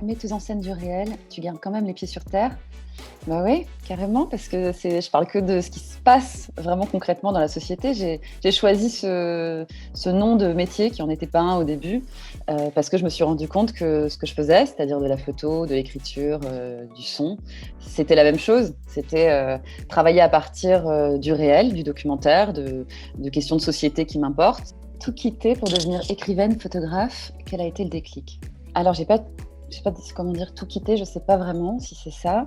metteuse en scène du réel, tu gardes quand même les pieds sur terre. Bah oui, carrément, parce que je parle que de ce qui se passe vraiment concrètement dans la société. J'ai choisi ce nom de métier qui n'en était pas un au début, parce que je me suis rendu compte que ce que je faisais, c'est-à-dire de la photo, de l'écriture, du son, c'était la même chose. C'était travailler à partir du réel, du documentaire, de questions de société qui m'importent. Tout quitter pour devenir écrivaine, photographe, quel a été le déclic? Alors, je sais pas comment dire, tout quitter, je sais pas vraiment si c'est ça.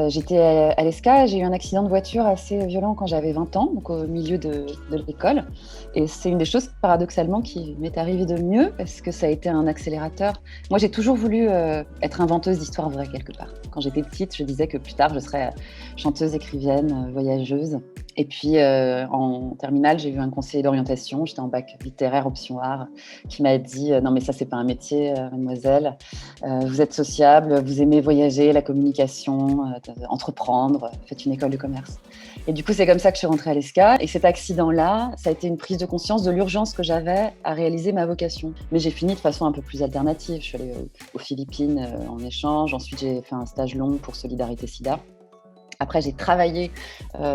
J'étais à l'ESCA, j'ai eu un accident de voiture assez violent quand j'avais 20 ans, donc au milieu de l'école. Et c'est une des choses, paradoxalement, qui m'est arrivée de mieux, parce que ça a été un accélérateur. Moi, j'ai toujours voulu être inventeuse d'histoires vraies, quelque part. Quand j'étais petite, je disais que plus tard, je serais chanteuse, écrivaine, voyageuse. Et puis, en terminale, j'ai eu un conseiller d'orientation, j'étais en bac littéraire option art, qui m'a dit « Non, mais ça, c'est pas un métier, mademoiselle. Vous êtes sociable, vous aimez voyager, la communication, entreprendre, faites une école de commerce. » Et du coup, c'est comme ça que je suis rentrée à l'ESCA. Et cet accident-là, ça a été une prise de conscience de l'urgence que j'avais à réaliser ma vocation. Mais j'ai fini de façon un peu plus alternative. Je suis allée aux Philippines en échange. Ensuite, j'ai fait un stage long pour Solidarité Sida. Après, j'ai travaillé,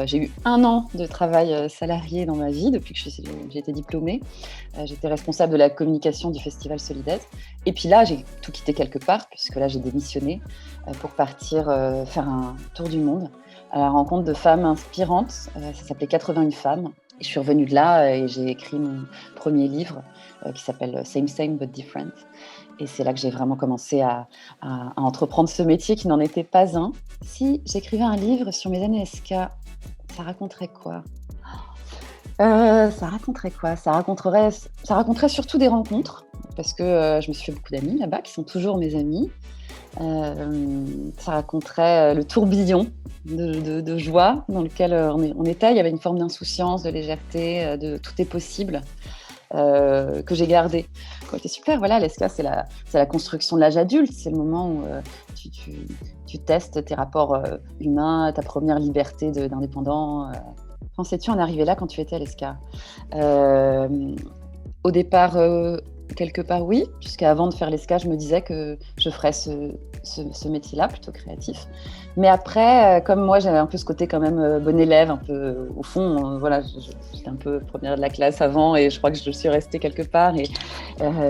j'ai eu 1 an de travail salarié dans ma vie depuis que j'ai été diplômée. J'étais responsable de la communication du Festival Solidaise. Et puis là, j'ai tout quitté quelque part, puisque là, j'ai démissionné pour partir faire un tour du monde à la rencontre de femmes inspirantes. Ça s'appelait 81 femmes. Et je suis revenue de là et j'ai écrit mon premier livre qui s'appelle Same, Same but Different. Et c'est là que j'ai vraiment commencé à entreprendre ce métier qui n'en était pas un. Si j'écrivais un livre sur mes années SK, ça raconterait quoi ? Ça raconterait surtout des rencontres, parce que je me suis fait beaucoup d'amis là-bas, qui sont toujours mes amis. Ça raconterait le tourbillon de joie dans lequel on était. Il y avait une forme d'insouciance, de légèreté, de tout est possible. Que j'ai gardé. C'était super, voilà, l'ESCA, c'est la construction de l'âge adulte, c'est le moment où tu testes tes rapports humains, ta première liberté d'indépendant. Pensais-tu en arriver là quand tu étais à l'ESCA ? Au départ, quelque part oui, puisqu'avant de faire l'ESCA, je me disais que je ferais ce métier-là, plutôt créatif. Mais après, comme moi, j'avais un peu ce côté quand même bon élève, un peu au fond, voilà, j'étais un peu première de la classe avant et je crois que je suis restée quelque part. Et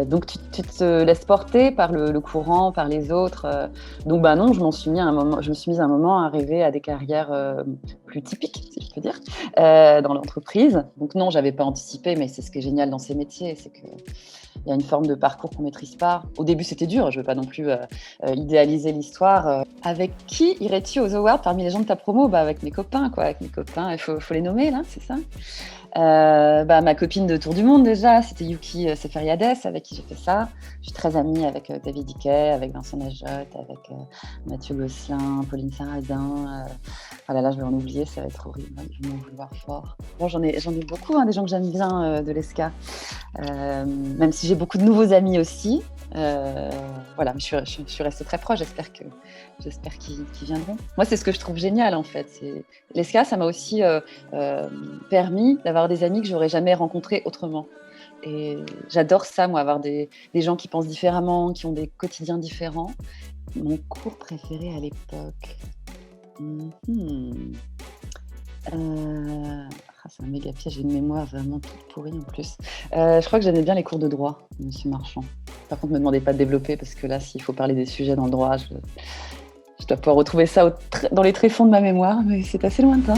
donc, tu te laisses porter par le courant, par les autres. Donc, non, je me suis mise à un moment à rêver à des carrières plus typiques, si je peux dire, dans l'entreprise. Donc non, j'avais pas anticipé, mais c'est ce qui est génial dans ces métiers, c'est que il y a une forme de parcours qu'on maîtrise pas. Au début, c'était dur. Je veux pas non plus idéaliser l'histoire. Avec qui irais-tu aux awards parmi les gens de ta promo ? Avec mes copains, quoi. Avec mes copains, il faut les nommer là, c'est ça. Ma copine de Tour du Monde déjà, c'était Yuki Seferiades avec qui j'ai fait ça. Je suis très amie avec David Icke, avec Vincent Najotte, avec Mathieu Gosselin, Pauline Sarrazin. Là, je vais en oublier, ça va être horrible. Je vais m'en vouloir fort. Bon, j'en ai beaucoup, des gens que j'aime bien de l'ESCA. Même si j'ai beaucoup de nouveaux amis aussi. Mais je suis restée très proche, j'espère qu'ils viendront. Moi, c'est ce que je trouve génial en fait. L'ESCA, ça m'a aussi permis d'avoir des amis que j'aurais jamais rencontrés autrement. Et j'adore ça, moi, avoir des gens qui pensent différemment, qui ont des quotidiens différents. Mon cours préféré à l'époque. C'est un méga piège, j'ai une mémoire vraiment toute pourrie en plus. Je crois que j'aimais bien les cours de droit, Monsieur Marchand. Par contre, ne me demandez pas de développer, parce que là, s'il faut parler des sujets dans le droit, je dois pouvoir retrouver ça dans les tréfonds de ma mémoire, mais c'est assez lointain.